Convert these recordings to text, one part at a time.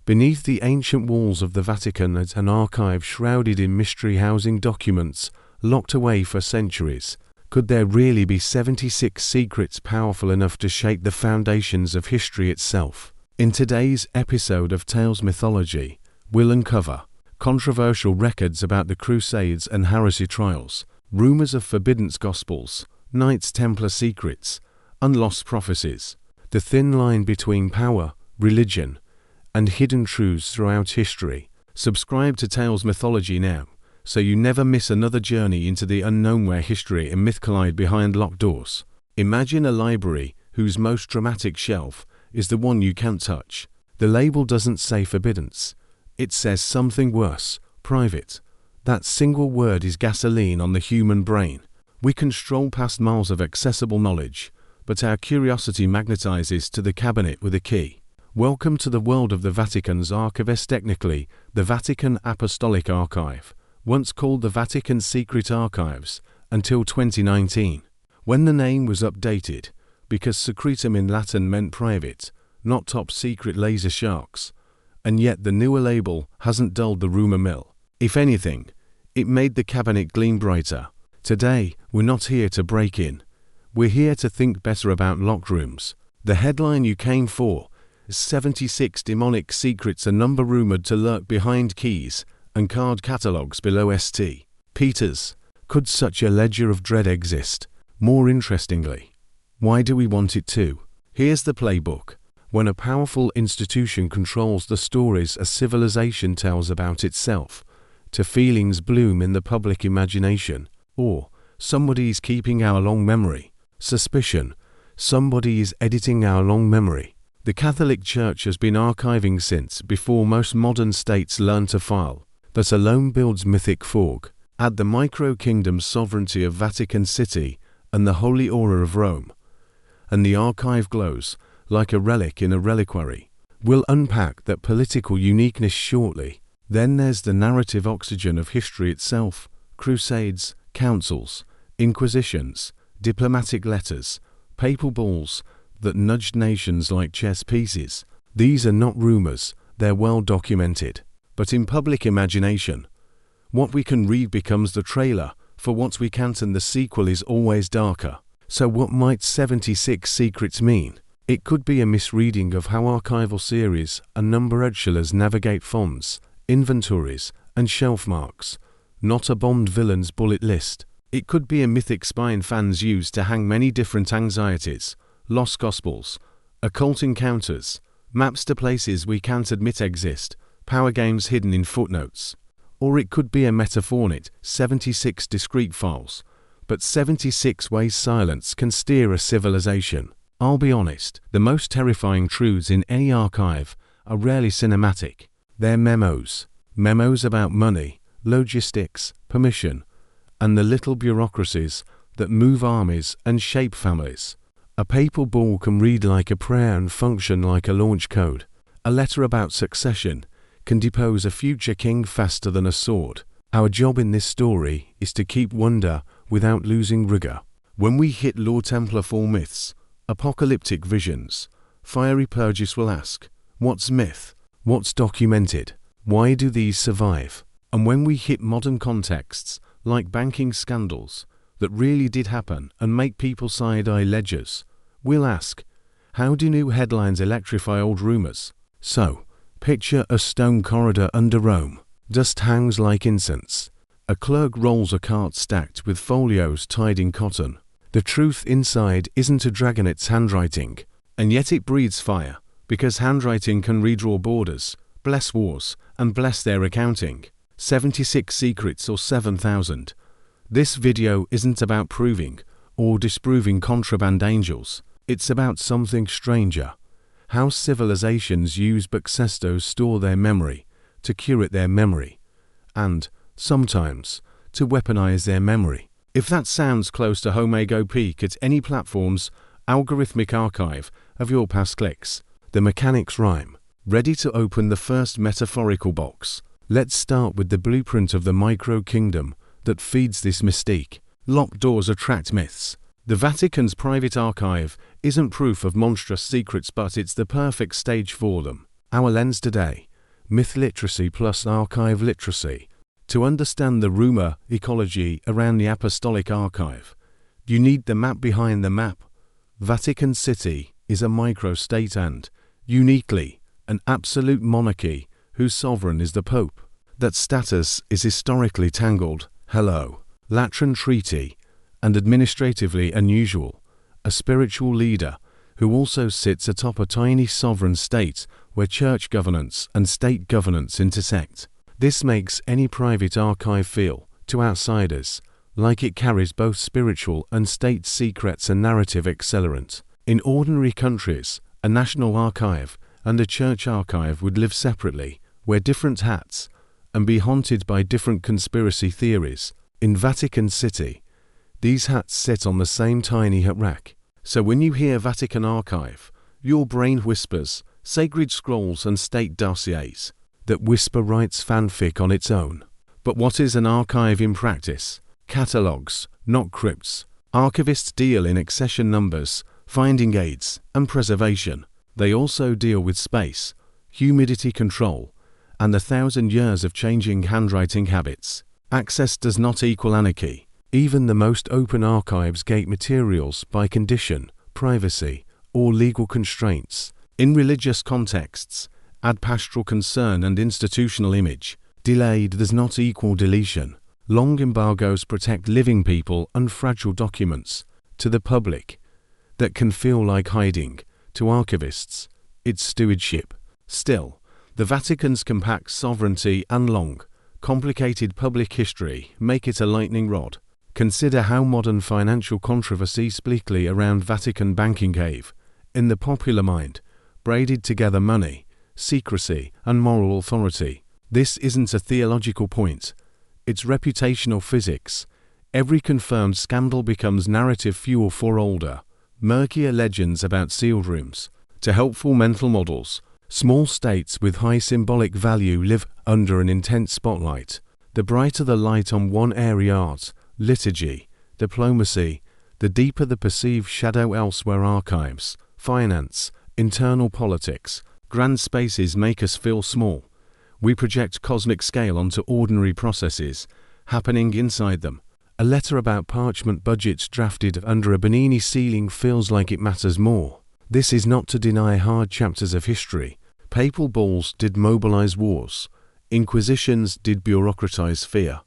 Beneath the ancient walls of the Vatican is an archive shrouded in mystery, housing documents locked away for centuries. Could there really be 76 secrets powerful enough to shake the foundations of history itself? In today's episode of Tales Mythology, we'll uncover controversial records about the Crusades and heresy trials, rumors of forbidden gospels, Knights Templar secrets, unlost prophecies, the thin line between power, religion, and hidden truths throughout history. Subscribe to Tales Mythology now, so you never miss another journey into the unknown where history and myth collide behind locked doors. Imagine a library whose most dramatic shelf is the one you can't touch. The label doesn't say forbiddance. It says something worse, private. That single word is gasoline on the human brain. We can stroll past miles of accessible knowledge, but our curiosity magnetizes to the cabinet with a key. Welcome to the world of the Vatican's archivist, technically the Vatican Apostolic Archive, once called the Vatican Secret Archives, until 2019, when the name was updated, because secretum in Latin meant private, not top secret laser sharks. And yet the newer label hasn't dulled the rumor mill. If anything, it made the cabinet gleam brighter. Today, we're not here to break in. We're here to think better about locked rooms. The headline you came for: 76 demonic secrets, a number rumored to lurk behind keys and card catalogs below St. Peter's. Could such a ledger of dread exist? More interestingly, why do we want it to? Here's the playbook. When a powerful institution controls the stories a civilization tells about itself, to feelings bloom in the public imagination, or somebody's keeping our long memory. Suspicion: somebody is editing our long memory. The Catholic Church has been archiving since before most modern states learned to file. That alone builds mythic fog. Add the micro-kingdom sovereignty of Vatican City and the holy aura of Rome, and the archive glows like a relic in a reliquary. We'll unpack that political uniqueness shortly. Then there's the narrative oxygen of history itself: crusades, councils, inquisitions, diplomatic letters, papal bulls that nudged nations like chess pieces. These are not rumors, they're well documented. But in public imagination, what we can read becomes the trailer for what we can't, and the sequel is always darker. So what might 76 secrets mean? It could be a misreading of how archival series and numberadulars navigate fonts, inventories, and shelf marks, not a Bond villain's bullet list. It could be a mythic spine fans use to hang many different anxieties, lost gospels, occult encounters, maps to places we can't admit exist, power games hidden in footnotes. Or it could be a metaphor: 76 discrete files, but 76 ways silence can steer a civilization. I'll be honest, the most terrifying truths in any archive are rarely cinematic. They're memos about money, logistics, permission, and the little bureaucracies that move armies and shape families. A papal bull can read like a prayer and function like a launch code. A letter about succession can depose a future king faster than a sword. Our job in this story is to keep wonder without losing rigor. When we hit Lord Templar for myths, apocalyptic visions, fiery purges will ask, what's myth? What's documented? Why do these survive? And when we hit modern contexts, like banking scandals that really did happen and make people side-eye ledgers, we'll ask, how do new headlines electrify old rumors? So, picture a stone corridor under Rome. Dust hangs like incense. A clerk rolls a cart stacked with folios tied in cotton. The truth inside isn't a dragonet's handwriting, and yet it breathes fire, because handwriting can redraw borders, bless wars, and bless their accounting. 76 secrets or 7,000. This video isn't about proving or disproving contraband angels. It's about something stranger. How civilizations use Buxestos store their memory, to curate their memory, and, sometimes, to weaponize their memory. If that sounds close to home, go peek at any platform's algorithmic archive of your past clicks. The mechanics rhyme. Ready to open the first metaphorical box? Let's start with the blueprint of the micro-kingdom that feeds this mystique. Locked doors attract myths. The Vatican's private archive isn't proof of monstrous secrets, but it's the perfect stage for them. Our lens today: myth literacy plus archive literacy. To understand the rumor ecology around the Apostolic Archive, you need the map behind the map. Vatican City is a micro-state and, uniquely, an absolute monarchy whose sovereign is the Pope. That status is historically tangled, Lateran treaty, and administratively unusual. A spiritual leader who also sits atop a tiny sovereign state where church governance and state governance intersect. This makes any private archive feel, to outsiders, like it carries both spiritual and state secrets and narrative accelerant. In ordinary countries, a national archive and a church archive would live separately, wear different hats, and be haunted by different conspiracy theories. In Vatican City, these hats sit on the same tiny hat rack. So when you hear Vatican Archive, your brain whispers sacred scrolls and state dossiers. That whisper writes fanfic on its own. But what is an archive in practice? Catalogues, not crypts. Archivists deal in accession numbers, finding aids, and preservation. They also deal with space, humidity control, and 1,000 years of changing handwriting habits. Access does not equal anarchy. Even the most open archives gate materials by condition, privacy, or legal constraints. In religious contexts, add pastoral concern and institutional image. Delayed does not equal deletion. Long embargoes protect living people and fragile documents. To the public, that can feel like hiding. To archivists, it's stewardship. Still, the Vatican's compact sovereignty and long, complicated public history make it a lightning rod. Consider how modern financial controversies bleakly around Vatican banking cave. In the popular mind, braided together money, secrecy, and moral authority. This isn't a theological point. It's reputational physics. Every confirmed scandal becomes narrative fuel for older, murkier legends about sealed rooms. To helpful mental models, small states with high symbolic value live under an intense spotlight. The brighter the light on one area, art, liturgy, diplomacy, the deeper the perceived shadow elsewhere. Archives, finance, internal politics, grand spaces make us feel small. We project cosmic scale onto ordinary processes happening inside them. A letter about parchment budgets drafted under a Bernini ceiling feels like it matters more. This is not to deny hard chapters of history. Papal bulls did mobilize wars. Inquisitions did bureaucratize fear.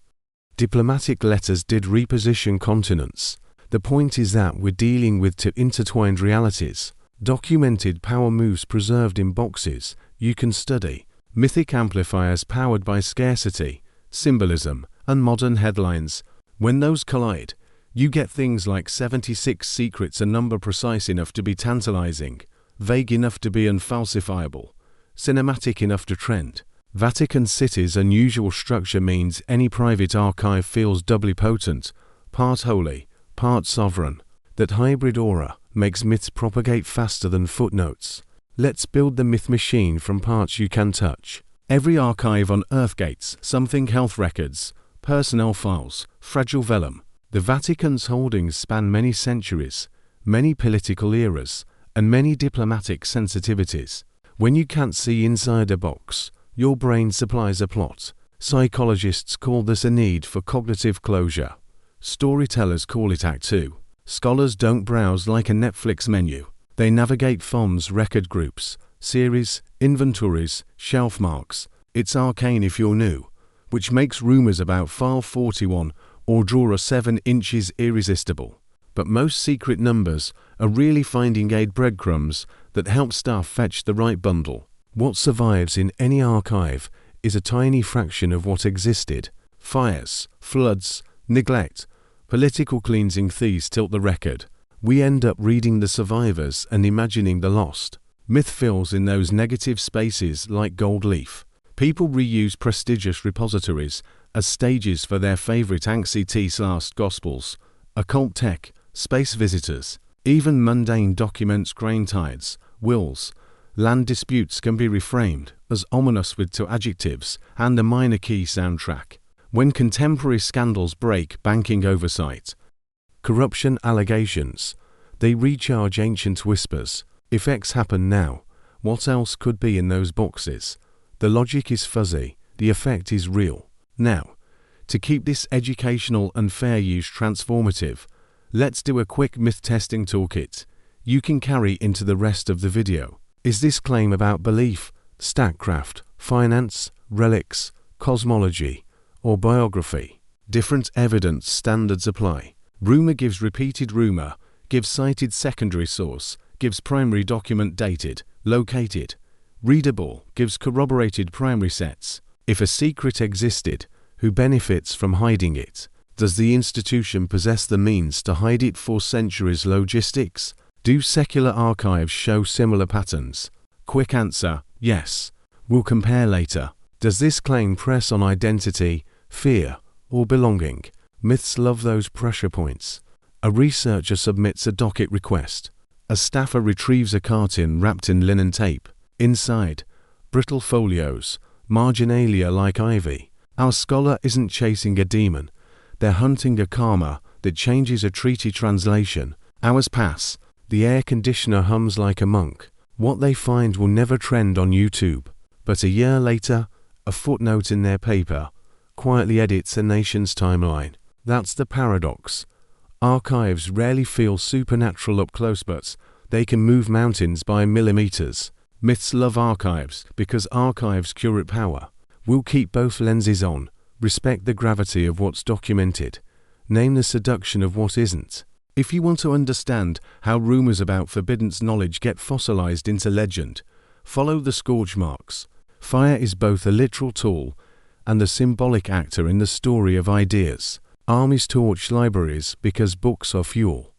Diplomatic letters did reposition continents. The point is that we're dealing with two intertwined realities. Documented power moves preserved in boxes you can study. Mythic amplifiers powered by scarcity, symbolism, and modern headlines. When those collide, you get things like 76 secrets, a number precise enough to be tantalizing, vague enough to be unfalsifiable, cinematic enough to trend. Vatican City's unusual structure means any private archive feels doubly potent, part holy, part sovereign. That hybrid aura makes myths propagate faster than footnotes. Let's build the myth machine from parts you can touch. Every archive on Earth gates something: health records, personnel files, fragile vellum. The Vatican's holdings span many centuries, many political eras, and many diplomatic sensitivities. When you can't see inside a box, your brain supplies a plot. Psychologists call this a need for cognitive closure. Storytellers call it Act 2. Scholars don't browse like a Netflix menu. They navigate FOMS, record groups, series, inventories, shelf marks. It's arcane if you're new, which makes rumors about File 41 or Drawer 7 inches irresistible. But most secret numbers are really finding aid breadcrumbs that help staff fetch the right bundle. What survives in any archive is a tiny fraction of what existed. Fires, floods, neglect, political cleansing. Thieves tilt the record. We end up reading the survivors and imagining the lost. Myth fills in those negative spaces like gold leaf. People reuse prestigious repositories as stages for their favorite anxieties, last gospels, occult tech, space visitors. Even mundane documents, grain tides, wills, land disputes can be reframed as ominous with two adjectives and a minor key soundtrack. When contemporary scandals break banking oversight, corruption allegations, they recharge ancient whispers. If X happened now, what else could be in those boxes? The logic is fuzzy, the effect is real. Now, to keep this educational and fair use transformative, let's do a quick myth testing toolkit you can carry into the rest of the video. Is this claim about belief, statcraft, finance, relics, cosmology, or biography? Different evidence standards apply. Rumor gives repeated rumor, gives cited secondary source, gives primary document dated, located. Readable gives corroborated primary sets. If a secret existed, who benefits from hiding it? Does the institution possess the means to hide it for centuries? Logistics. Do secular archives show similar patterns? Quick answer, yes. We'll compare later. Does this claim press on identity, fear, or belonging? Myths love those pressure points. A researcher submits a docket request. A staffer retrieves a carton wrapped in linen tape. Inside, brittle folios, marginalia like ivy. Our scholar isn't chasing a demon. They're hunting a karma that changes a treaty translation. Hours pass. The air conditioner hums like a monk. What they find will never trend on YouTube. But a year later, a footnote in their paper quietly edits a nation's timeline. That's the paradox. Archives rarely feel supernatural up close, but they can move mountains by millimeters. Myths love archives because archives curate power. We'll keep both lenses on, respect the gravity of what's documented, name the seduction of what isn't. If you want to understand how rumors about forbidden knowledge get fossilized into legend, follow the scourge marks. Fire is both a literal tool and a symbolic actor in the story of ideas. Armies torch libraries because books are fuel.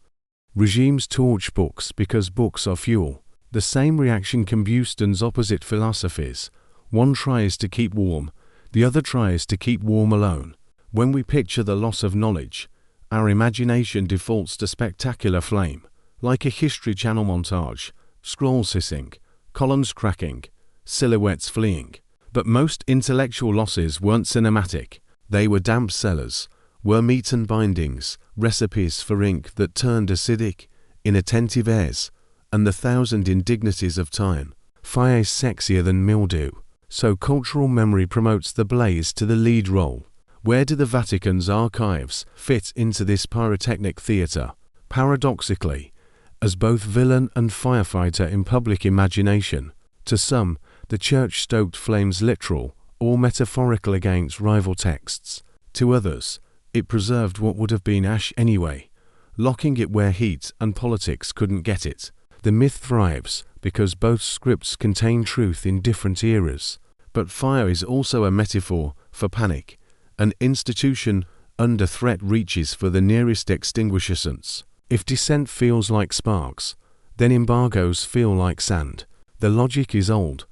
Regimes torch books because books are fuel. The same reaction combustions opposite philosophies. One tries to keep warm, the other tries to keep warm alone. When we picture the loss of knowledge, our imagination defaults to spectacular flame, like a History Channel montage, scrolls hissing, columns cracking, silhouettes fleeing. But most intellectual losses weren't cinematic. They were damp cellars, were meat and bindings, recipes for ink that turned acidic, inattentive airs, and the thousand indignities of time. Fire is sexier than mildew. So cultural memory promotes the blaze to the lead role. Where do the Vatican's archives fit into this pyrotechnic theater? Paradoxically, as both villain and firefighter in public imagination. To some, the church stoked flames literal or metaphorical against rival texts. To others, it preserved what would have been ash anyway, locking it where heat and politics couldn't get it. The myth thrives because both scripts contain truth in different eras. But fire is also a metaphor for panic. An institution under threat reaches for the nearest extinguishers. If dissent feels like sparks, then embargoes feel like sand. The logic is old.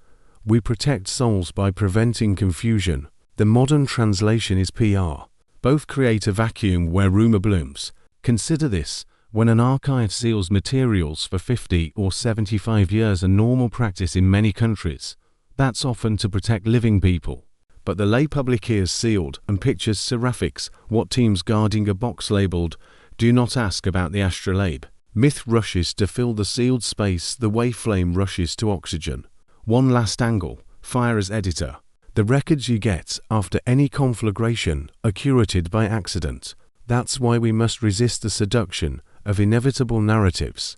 We protect souls by preventing confusion. The modern translation is PR. Both create a vacuum where rumor blooms. Consider this. When an archive seals materials for 50 or 75 years, a normal practice in many countries, that's often to protect living people. But the lay public hears sealed and pictures seraphics, what teams guarding a box labeled, "Do not ask about the astrolabe." Myth rushes to fill the sealed space the way flame rushes to oxygen. One last angle, fire as editor. The records you get after any conflagration are curated by accident. That's why we must resist the seduction of inevitable narratives.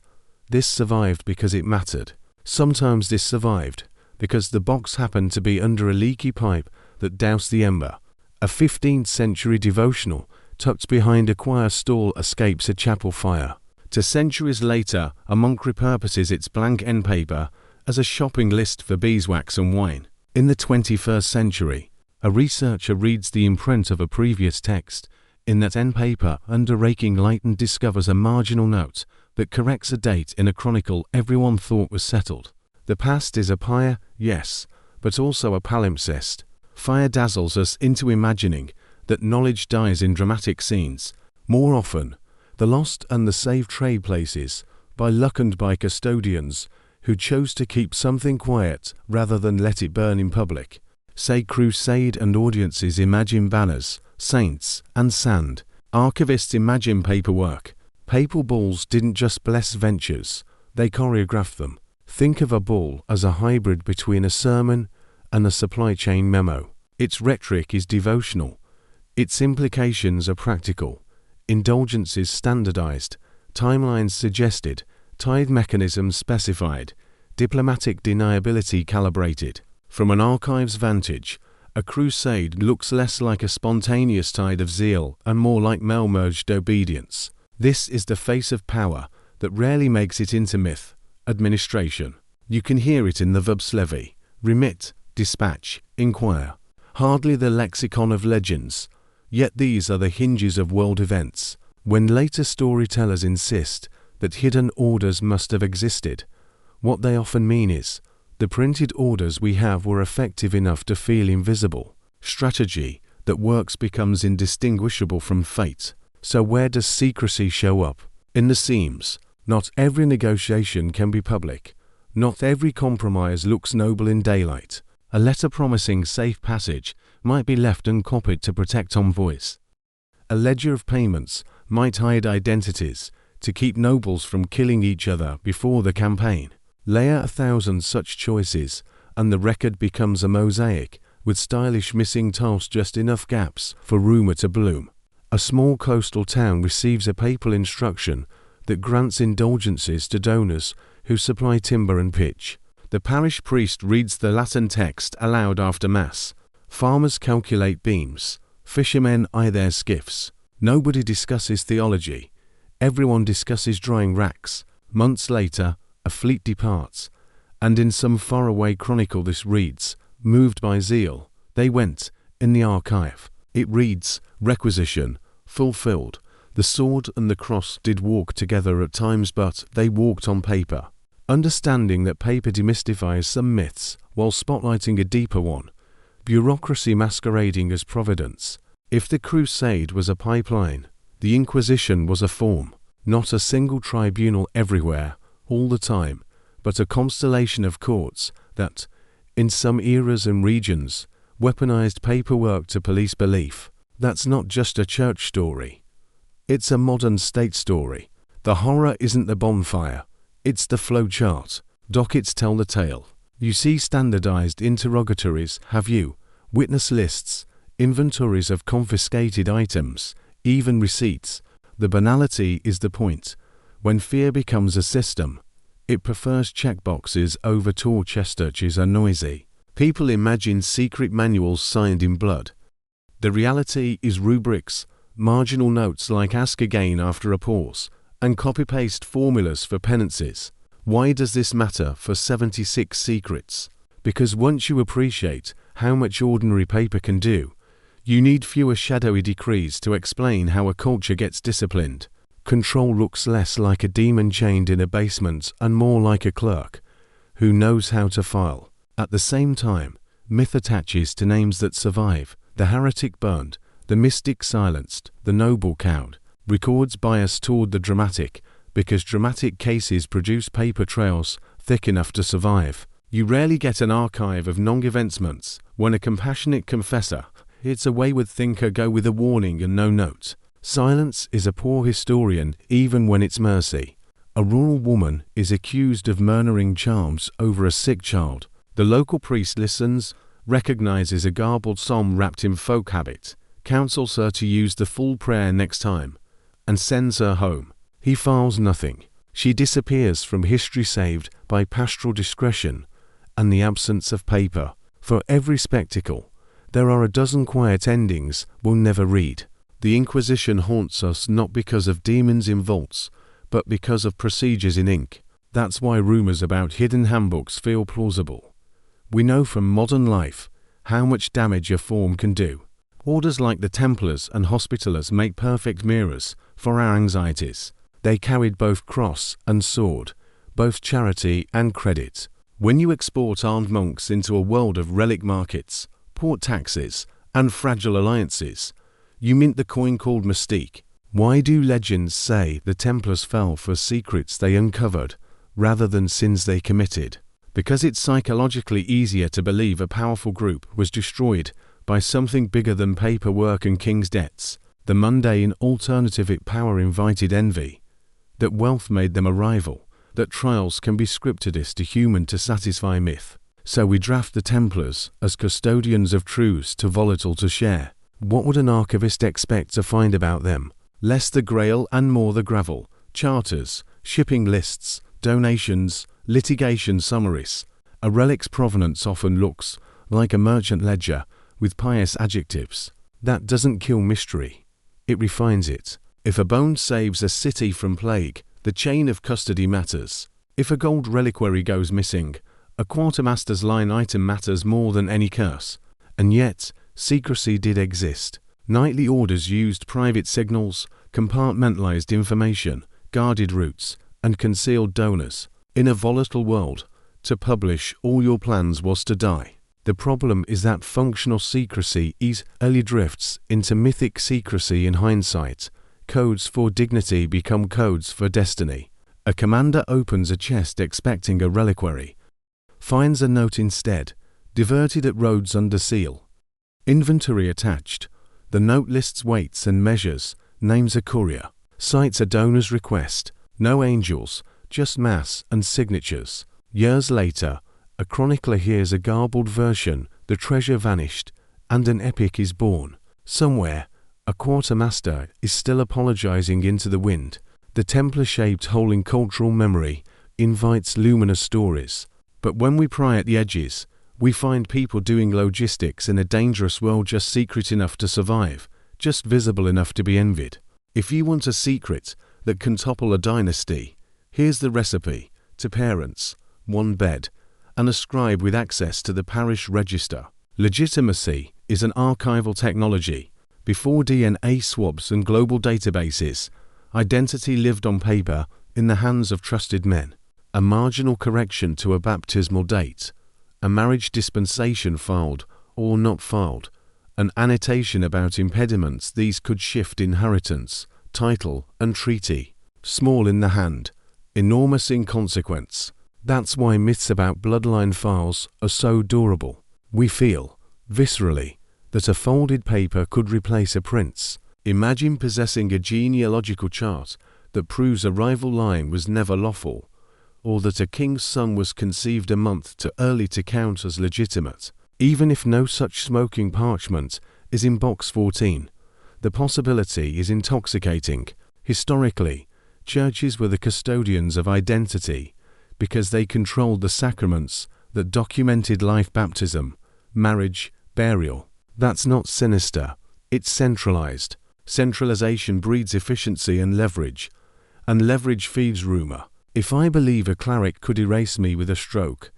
This survived because it mattered. Sometimes this survived because the box happened to be under a leaky pipe that doused the ember. A 15th century devotional tucked behind a choir stall escapes a chapel fire. To centuries later, a monk repurposes its blank end paper as a shopping list for beeswax and wine. In the 21st century, a researcher reads the imprint of a previous text in that end paper under raking light and discovers a marginal note that corrects a date in a chronicle everyone thought was settled. The past is a pyre, yes, but also a palimpsest. Fire dazzles us into imagining that knowledge dies in dramatic scenes. More often, the lost and the saved trade places, by luck and by custodians who chose to keep something quiet rather than let it burn in public. Say crusade and audiences imagine banners, saints, and sand. Archivists imagine paperwork. Papal bulls didn't just bless ventures, they choreographed them. Think of a bull as a hybrid between a sermon, and a supply chain memo. Its rhetoric is devotional. Its implications are practical. Indulgences standardized, timelines suggested, tithe mechanisms specified, diplomatic deniability calibrated. From an archive's vantage, a crusade looks less like a spontaneous tide of zeal and more like malmerged obedience. This is the face of power that rarely makes it into myth. Administration. You can hear it in the verbs levy, remit, dispatch, inquire. Hardly the lexicon of legends, yet these are the hinges of world events. When later storytellers insist that hidden orders must have existed, what they often mean is, the printed orders we have were effective enough to feel invisible. Strategy that works becomes indistinguishable from fate. So where does secrecy show up? In the seams. Not every negotiation can be public. Not every compromise looks noble in daylight. A letter promising safe passage might be left uncopied to protect envoys. A ledger of payments might hide identities to keep nobles from killing each other before the campaign. Layer 1,000 such choices, and the record becomes a mosaic, with stylish missing tiles, just enough gaps for rumor to bloom. A small coastal town receives a papal instruction that grants indulgences to donors who supply timber and pitch. The parish priest reads the Latin text aloud after Mass. Farmers calculate beams. Fishermen eye their skiffs. Nobody discusses theology. Everyone discusses drying racks. Months later, a fleet departs, and in some faraway chronicle this reads, moved by zeal, they went. In the archive, it reads, requisition, fulfilled. The sword and the cross did walk together at times, but they walked on paper. Understanding that paper demystifies some myths while spotlighting a deeper one. Bureaucracy masquerading as providence. If the crusade was a pipeline, the Inquisition was a form, not a single tribunal everywhere, all the time, but a constellation of courts that, in some eras and regions, weaponized paperwork to police belief. That's not just a church story. It's a modern state story. The horror isn't the bonfire, it's the flow chart. Dockets tell the tale. You see standardized interrogatories, have you, witness lists, inventories of confiscated items, even receipts. The banality is the point. When fear becomes a system, it prefers checkboxes over tall chestnuts are noisy. People imagine secret manuals signed in blood. The reality is rubrics, marginal notes like ask again after a pause, and copy-paste formulas for penances. Why does this matter for 76 secrets? Because once you appreciate how much ordinary paper can do, you need fewer shadowy decrees to explain how a culture gets disciplined. Control looks less like a demon chained in a basement and more like a clerk who knows how to file. At the same time, myth attaches to names that survive. The heretic burned, the mystic silenced, the noble cowed. Records bias toward the dramatic, because dramatic cases produce paper trails thick enough to survive. You rarely get an archive of non-eventsments when a compassionate confessor hits a wayward thinker go with a warning and no note. Silence is a poor historian even when it's mercy. A rural woman is accused of murdering charms over a sick child. The local priest listens, recognizes a garbled psalm wrapped in folk habit, counsels her to use the full prayer next time, and sends her home. He files nothing. She disappears from history saved by pastoral discretion and the absence of paper. For every spectacle, there are a dozen quiet endings we'll never read. The Inquisition haunts us not because of demons in vaults, but because of procedures in ink. That's why rumors about hidden handbooks feel plausible. We know from modern life how much damage a form can do. Orders like the Templars and Hospitallers make perfect mirrors for our anxieties. They carried both cross and sword, both charity and credit. When you export armed monks into a world of relic markets, port taxes, and fragile alliances, you mint the coin called mystique. Why do legends say the Templars fell for secrets they uncovered rather than sins they committed? Because it's psychologically easier to believe a powerful group was destroyed by something bigger than paperwork and king's debts. The mundane alternative power invited envy, that wealth made them a rival, that trials can be scripted as to human to satisfy myth. So we draft the Templars as custodians of truths too volatile to share. What would an archivist expect to find about them? Less the grail and more the gravel. Charters, shipping lists, donations, litigation summaries. A relic's provenance often looks like a merchant ledger with pious adjectives. That doesn't kill mystery. It refines it. If a bone saves a city from plague, the chain of custody matters. If a gold reliquary goes missing, a quartermaster's line item matters more than any curse. And yet, secrecy did exist. Nightly orders used private signals, compartmentalized information, guarded routes, and concealed donors. In a volatile world, to publish all your plans was to die. The problem is that functional secrecy easily drifts into mythic secrecy in hindsight. Codes for dignity become codes for destiny. A commander opens a chest expecting a reliquary, finds a note instead, diverted at Rhodes under seal. Inventory attached. The note lists weights and measures, names a courier, cites a donor's request. No angels, just mass and signatures. Years later, a chronicler hears a garbled version, the treasure vanished, and an epic is born. Somewhere, a quartermaster is still apologizing into the wind. The Templar-shaped hole in cultural memory invites luminous stories. But when we pry at the edges, we find people doing logistics in a dangerous world just secret enough to survive, just visible enough to be envied. If you want a secret that can topple a dynasty, here's the recipe. 2 parents, 1 bed, and a scribe with access to the parish register. Legitimacy is an archival technology. Before DNA swabs and global databases, identity lived on paper in the hands of trusted men. A marginal correction to a baptismal date, a marriage dispensation filed or not filed, an annotation about impediments, these could shift inheritance, title, and treaty. Small in the hand, enormous in consequence. That's why myths about bloodline files are so durable. We feel, viscerally, that a folded paper could replace a prince. Imagine possessing a genealogical chart that proves a rival line was never lawful, or that a king's son was conceived a month too early to count as legitimate. Even if no such smoking parchment is in box 14, the possibility is intoxicating. Historically, churches were the custodians of identity because they controlled the sacraments that documented life, baptism, marriage, burial. That's not sinister, it's centralized. Centralization breeds efficiency and leverage feeds rumor. If I believe a cleric could erase me with a stroke,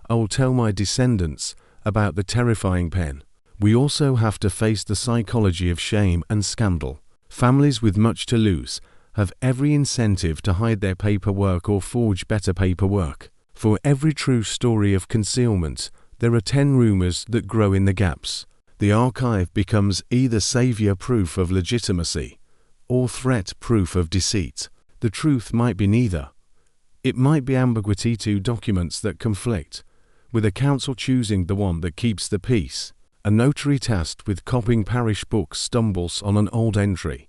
I will tell my descendants about the terrifying pen. We also have to face the psychology of shame and scandal. Families with much to lose have every incentive to hide their paperwork or forge better paperwork. For every true story of concealment, there are 10 rumors that grow in the gaps. The archive becomes either savior proof of legitimacy or threat proof of deceit. The truth might be neither. It might be ambiguity, 2 documents that conflict, with a council choosing the one that keeps the peace. A notary tasked with copying parish books stumbles on an old entry.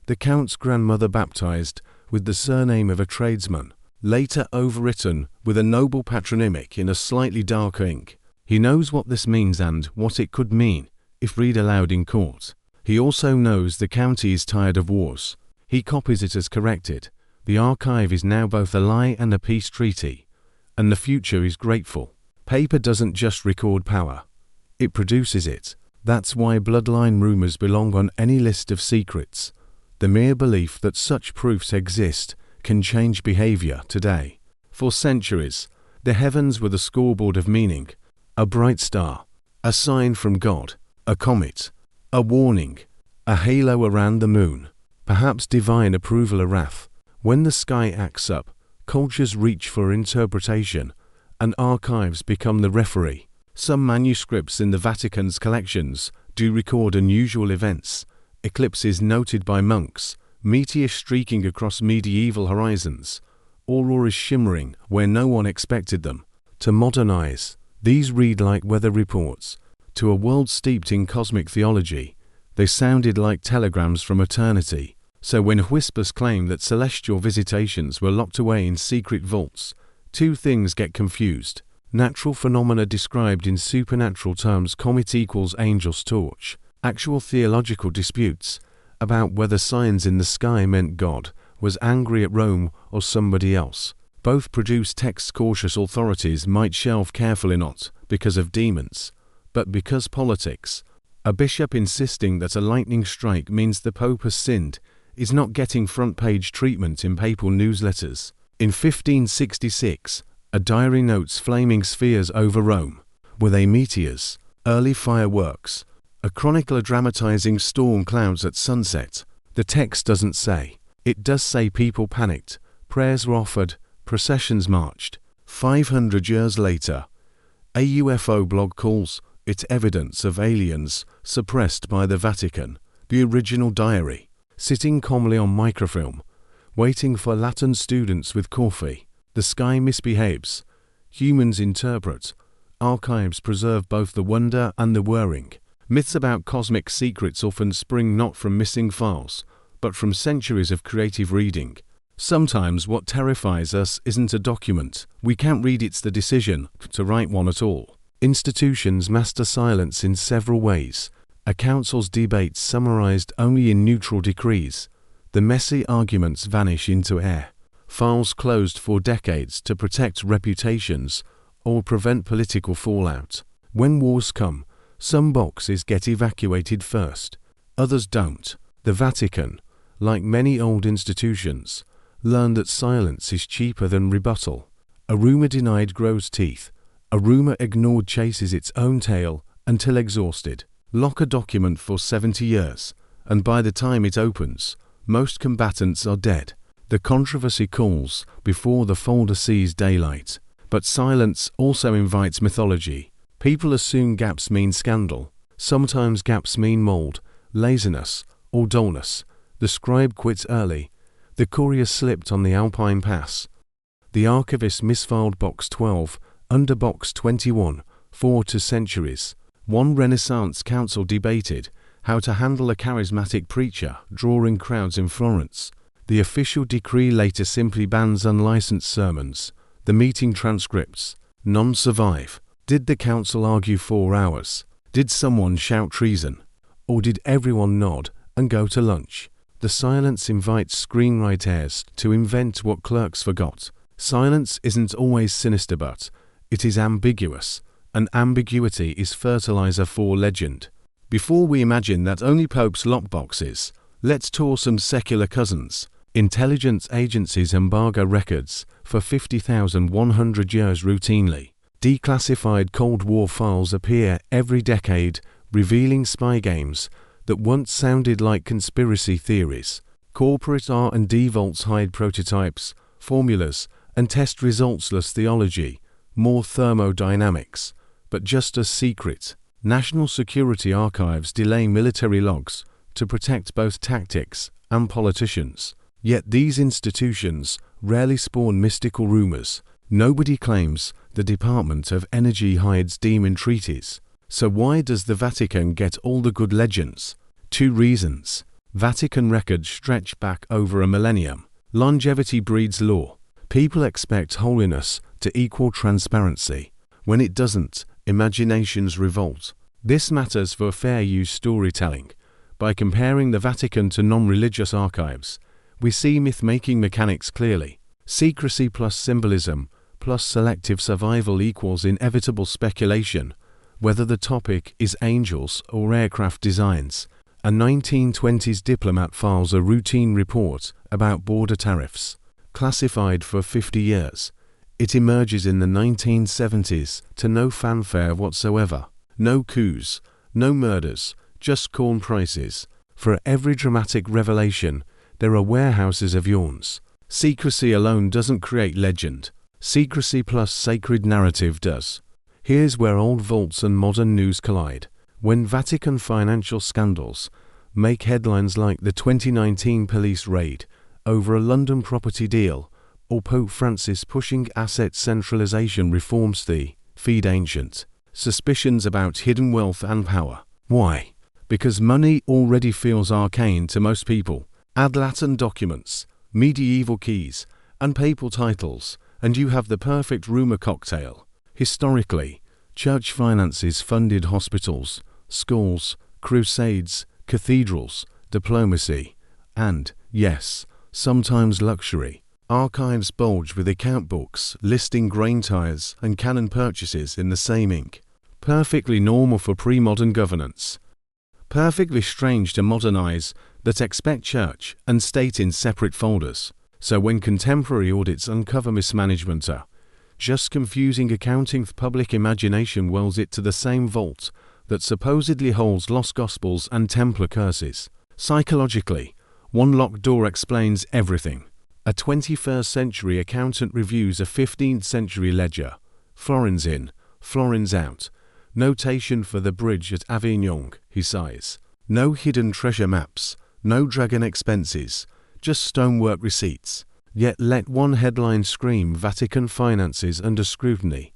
The count's grandmother baptized with the surname of a tradesman, later overwritten with a noble patronymic in a slightly darker ink. He knows what this means and what it could mean if read aloud in court. He also knows the county is tired of wars. He copies it as corrected. The archive is now both a lie and a peace treaty, and the future is grateful. Paper doesn't just record power, it produces it. That's why bloodline rumors belong on any list of secrets. The mere belief that such proofs exist can change behavior today. For centuries, the heavens were the scoreboard of meaning. A bright star, a sign from God, a comet, a warning, a halo around the moon, perhaps divine approval or wrath. When the sky acts up, cultures reach for interpretation, and archives become the referee. Some manuscripts in the Vatican's collections do record unusual events, eclipses noted by monks, meteors streaking across medieval horizons, auroras shimmering where no one expected them. To modernize, these read like weather reports. To a world steeped in cosmic theology, they sounded like telegrams from eternity. So when whispers claim that celestial visitations were locked away in secret vaults, 2 things get confused. Natural phenomena described in supernatural terms. Comet equals angel's torch. Actual theological disputes about whether signs in the sky meant God was angry at Rome or somebody else. Both produce texts cautious authorities might shelve carefully, not because of demons, but because politics. A bishop insisting that a lightning strike means the Pope has sinned is not getting front-page treatment in papal newsletters. In 1566, a diary notes flaming spheres over Rome. Were they meteors? Early fireworks? A chronicler dramatizing storm clouds at sunset? The text doesn't say. It does say people panicked, prayers were offered, processions marched. 500 years later, a UFO blog calls it evidence of aliens suppressed by the Vatican. The original diary, sitting calmly on microfilm, waiting for Latin students with coffee. The sky misbehaves. Humans interpret. Archives preserve both the wonder and the whirring. Myths about cosmic secrets often spring not from missing files, but from centuries of creative reading. Sometimes what terrifies us isn't a document we can't read, it's the decision to write one at all. Institutions master silence in several ways. A council's debates summarized only in neutral decrees. The messy arguments vanish into air. Files closed for decades to protect reputations or prevent political fallout. When wars come, some boxes get evacuated first. Others don't. The Vatican, like many old institutions, learned that silence is cheaper than rebuttal. A rumor denied grows teeth. A rumor ignored chases its own tail until exhausted. Lock a document for 70 years, and by the time it opens, most combatants are dead. The controversy cools before the folder sees daylight. But silence also invites mythology. People assume gaps mean scandal. Sometimes gaps mean mold, laziness, or dullness. The scribe quits early. The courier slipped on the Alpine Pass. The archivist misfiled box 12 under box 21 for 2 centuries. One Renaissance council debated how to handle a charismatic preacher drawing crowds in Florence. The official decree later simply bans unlicensed sermons. The meeting transcripts. None survive. Did the council argue 4 hours? Did someone shout treason? Or did everyone nod and go to lunch? The silence invites screenwriters to invent what clerks forgot. Silence isn't always sinister, but it is ambiguous, and ambiguity is fertilizer for legend. Before we imagine that only popes lock boxes, let's tour some secular cousins. Intelligence agencies embargo records for 50,100 years routinely. Declassified Cold War files appear every decade, revealing spy games that once sounded like conspiracy theories. Corporate R&D vaults hide prototypes, formulas, and test results-less theology, more thermodynamics, but just as secret. National security archives delay military logs to protect both tactics and politicians. Yet these institutions rarely spawn mystical rumors. Nobody claims the Department of Energy hides demon treaties. So why does the Vatican get all the good legends? 2 reasons. Vatican records stretch back over a millennium. Longevity breeds law. People expect holiness to equal transparency. When it doesn't, imaginations revolt. This matters for fair use storytelling. By comparing the Vatican to non-religious archives, we see myth-making mechanics clearly. Secrecy plus symbolism plus selective survival equals inevitable speculation, whether the topic is angels or aircraft designs. A 1920s diplomat files a routine report about border tariffs, classified for 50 years. It emerges in the 1970s to no fanfare whatsoever. No coups, no murders, just corn prices. For every dramatic revelation, there are warehouses of yawns. Secrecy alone doesn't create legend. Secrecy plus sacred narrative does. Here's where old vaults and modern news collide. When Vatican financial scandals make headlines like the 2019 police raid over a London property deal, or Pope Francis pushing asset centralization reforms, the feed ancient suspicions about hidden wealth and power. Why? Because money already feels arcane to most people. Add Latin documents, medieval keys, and papal titles, and you have the perfect rumor cocktail. Historically, church finances funded hospitals, schools, crusades, cathedrals, diplomacy, and, yes, sometimes luxury. Archives bulge with account books listing grain tires and cannon purchases in the same ink. Perfectly normal for pre-modern governance. Perfectly strange to modernize that expect church and state in separate folders. So when contemporary audits uncover mismanagement, just confusing accounting, public imagination wells it to the same vault that supposedly holds lost gospels and Templar curses. Psychologically, one locked door explains everything. A 21st century accountant reviews a 15th century ledger. Florins in, florins out. Notation for the bridge at Avignon, he sighs. No hidden treasure maps, no dragon expenses, just stonework receipts. Yet let one headline scream Vatican finances under scrutiny,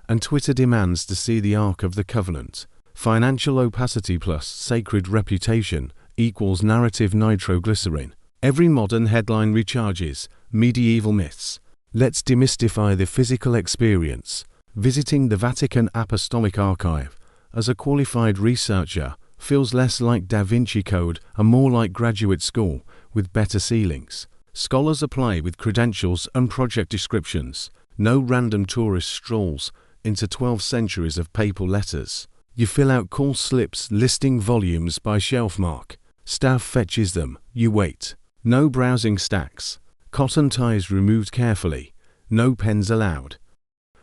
and Twitter demands to see the Ark of the Covenant. Financial opacity plus sacred reputation equals narrative nitroglycerin. Every modern headline recharges medieval myths. Let's demystify the physical experience. Visiting the Vatican Apostolic Archive as a qualified researcher feels less like Da Vinci Code and more like graduate school with better ceilings. Scholars apply with credentials and project descriptions. No random tourist strolls into 12 centuries of papal letters. You fill out call slips listing volumes by shelf mark. Staff fetches them. You wait. No browsing stacks. Cotton ties removed carefully. No pens allowed.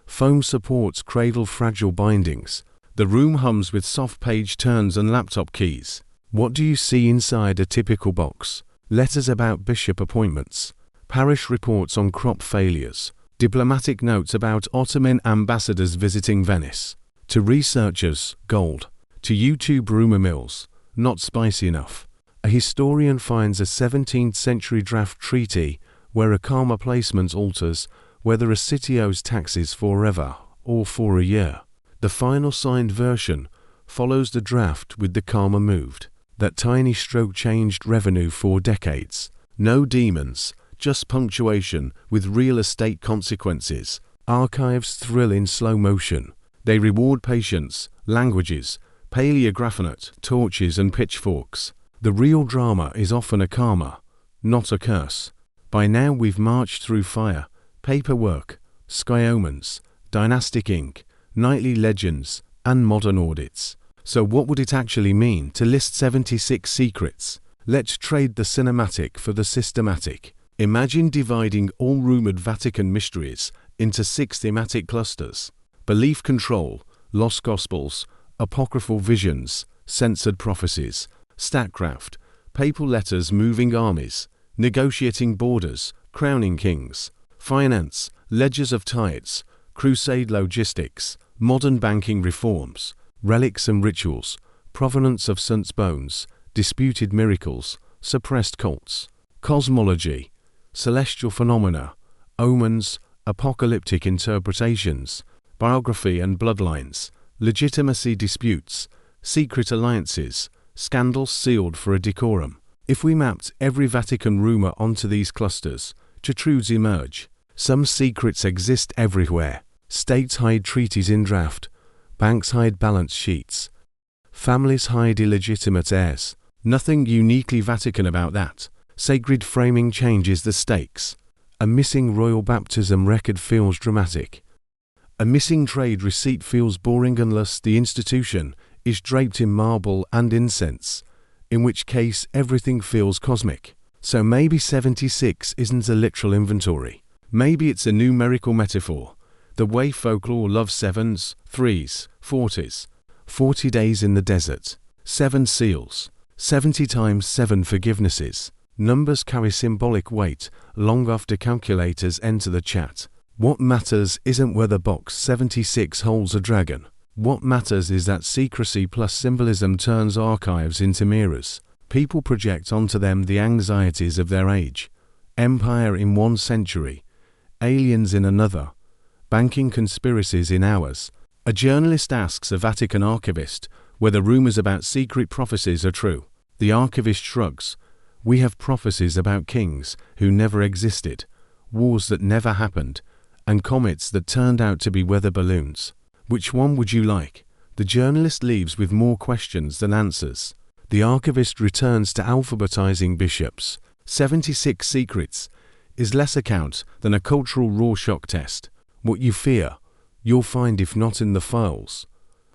Foam supports cradle-fragile bindings. The room hums with soft page turns and laptop keys. What do you see inside a typical box? Letters about bishop appointments. Parish reports on crop failures. Diplomatic notes about Ottoman ambassadors visiting Venice. To researchers, gold. To YouTube rumor mills, not spicy enough. A historian finds a 17th century draft treaty where a comma placement alters whether a city owes taxes forever or for a year. The final signed version follows the draft with the comma moved. That tiny stroke changed revenue for decades. No demons, just punctuation with real estate consequences. Archives thrill in slow motion. They reward patience, languages, paleographanate, torches and pitchforks. The real drama is often a karma, not a curse. By now we've marched through fire, paperwork, sky omens, dynastic ink, nightly legends, and modern audits. So what would it actually mean to list 76 secrets? Let's trade the cinematic for the systematic. Imagine dividing all rumored Vatican mysteries into 6 thematic clusters. Belief control, lost gospels, apocryphal visions, censored prophecies, statcraft, papal letters moving armies, negotiating borders, crowning kings, finance, ledgers of tithes, crusade logistics, modern banking reforms, relics and rituals, provenance of saints' bones, disputed miracles, suppressed cults, cosmology, celestial phenomena, omens, apocalyptic interpretations, biography and bloodlines, legitimacy disputes, secret alliances, scandals sealed for a decorum. If we mapped every Vatican rumor onto these clusters, truths emerge. Some secrets exist everywhere. States hide treaties in draft. Banks hide balance sheets. Families hide illegitimate heirs. Nothing uniquely Vatican about that. Sacred framing changes the stakes. A missing royal baptism record feels dramatic. A missing trade receipt feels boring unless the institution is draped in marble and incense, in which case everything feels cosmic. So maybe 76 isn't a literal inventory. Maybe it's a numerical metaphor. The way folklore loves 7s, 3s, 40s. 40 days in the desert. 7 seals. 70 times 7 forgivenesses. Numbers carry symbolic weight long after calculators enter the chat. What matters isn't whether box 76 holds a dragon. What matters is that secrecy plus symbolism turns archives into mirrors. People project onto them the anxieties of their age. Empire in one century, aliens in another, banking conspiracies in ours. A journalist asks a Vatican archivist whether rumors about secret prophecies are true. The archivist shrugs. We have prophecies about kings who never existed, wars that never happened, and comets that turned out to be weather balloons. Which one would you like? The journalist leaves with more questions than answers. The archivist returns to alphabetizing bishops. 76 secrets is less a count than a cultural Rorschach test. What you fear, you'll find if not in the files,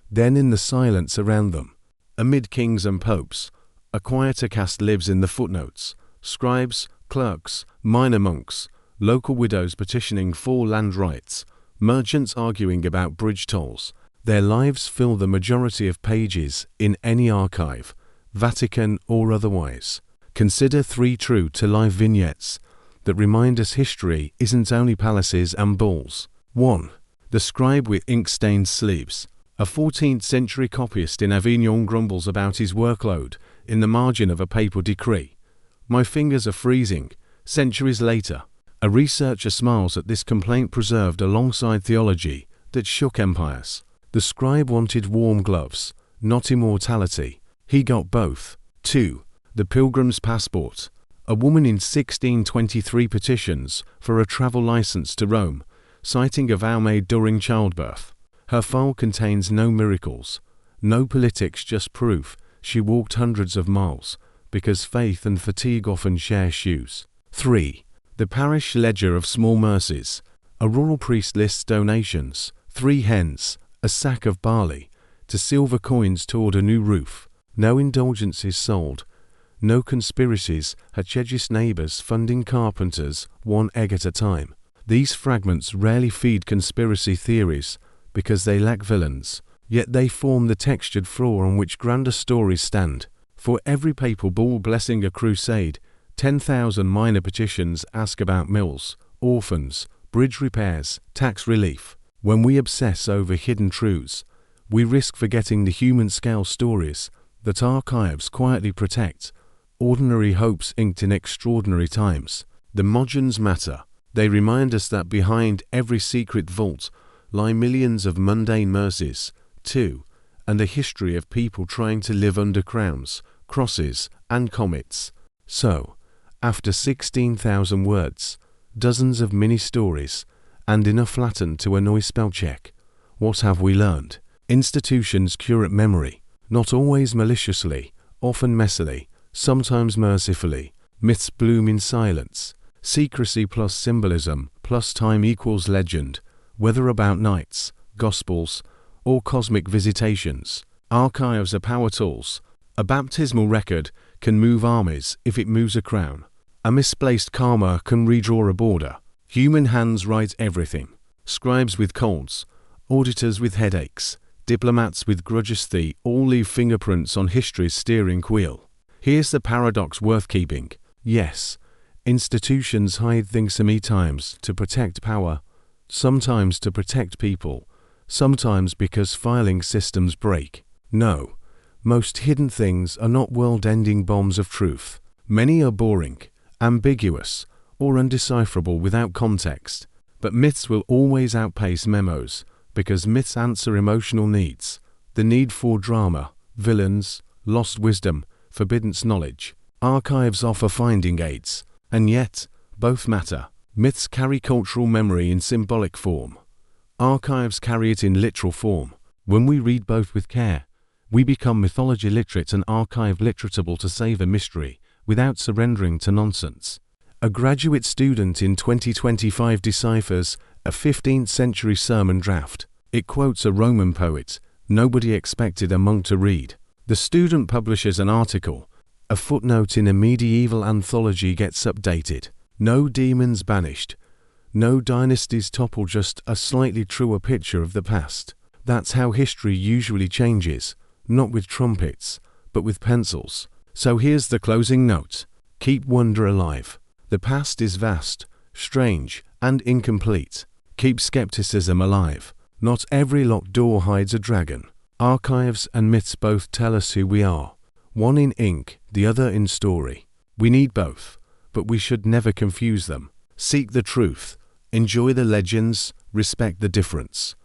then in the silence around them. Amid kings and popes, a quieter caste lives in the footnotes. Scribes, clerks, minor monks, local widows petitioning for land rights, merchants arguing about bridge tolls. Their lives fill the majority of pages in any archive, Vatican or otherwise. Consider 3 true-to-life vignettes that remind us history isn't only palaces and bulls. 1. The scribe with ink-stained sleeves. A 14th century copyist in Avignon grumbles about his workload in the margin of a papal decree. My fingers are freezing. Centuries later, a researcher smiles at this complaint preserved alongside theology that shook empires. The scribe wanted warm gloves, not immortality. He got both. 2. The Pilgrim's Passport. A woman in 1623 petitions for a travel license to Rome, citing a vow made during childbirth. Her file contains no miracles, no politics, just proof she walked hundreds of miles, because faith and fatigue often share shoes. 3. The Parish Ledger of Small Mercies. A rural priest lists donations, 3 hens, a sack of barley, to silver coins toward a new roof. No indulgences sold, no conspiracies, Hatchegist neighbors funding carpenters 1 egg at a time. These fragments rarely feed conspiracy theories because they lack villains, yet they form the textured floor on which grander stories stand. For every papal bull blessing a crusade, 10,000 minor petitions ask about mills, orphans, bridge repairs, tax relief. When we obsess over hidden truths, we risk forgetting the human-scale stories that archives quietly protect, ordinary hopes inked in extraordinary times. The margins matter. They remind us that behind every secret vault lie millions of mundane mercies, too, and a history of people trying to live under crowns, crosses, and comets. So, after 16,000 words, dozens of mini-stories, and enough Latin to annoy spell-check, what have we learned? Institutions curate memory, not always maliciously, often messily, sometimes mercifully. Myths bloom in silence. Secrecy plus symbolism plus time equals legend, whether about knights, gospels, or cosmic visitations. Archives are power tools. A baptismal record can move armies if it moves a crown. A misplaced comma can redraw a border. Human hands write everything. Scribes with colds, auditors with headaches, diplomats with grudges, they all leave fingerprints on history's steering wheel. Here's the paradox worth keeping. Yes, institutions hide things sometimes to protect power, sometimes to protect people, sometimes because filing systems break. No, most hidden things are not world-ending bombs of truth. Many are boring, ambiguous, or undecipherable without context. But myths will always outpace memos, because myths answer emotional needs. The need for drama, villains, lost wisdom, forbidden knowledge. Archives offer finding aids, and yet, both matter. Myths carry cultural memory in symbolic form. Archives carry it in literal form. When we read both with care, we become mythology literate and archive literatable to save a mystery, without surrendering to nonsense. A graduate student in 2025 deciphers a 15th century sermon draft. It quotes a Roman poet nobody expected a monk to read. The student publishes an article. A footnote in a medieval anthology gets updated. No demons banished. No dynasties topple, just a slightly truer picture of the past. That's how history usually changes, not with trumpets, but with pencils. So here's the closing note. Keep wonder alive. The past is vast, strange, and incomplete. Keep skepticism alive. Not every locked door hides a dragon. Archives and myths both tell us who we are. One in ink, the other in story. We need both, but we should never confuse them. Seek the truth. Enjoy the legends. Respect the difference.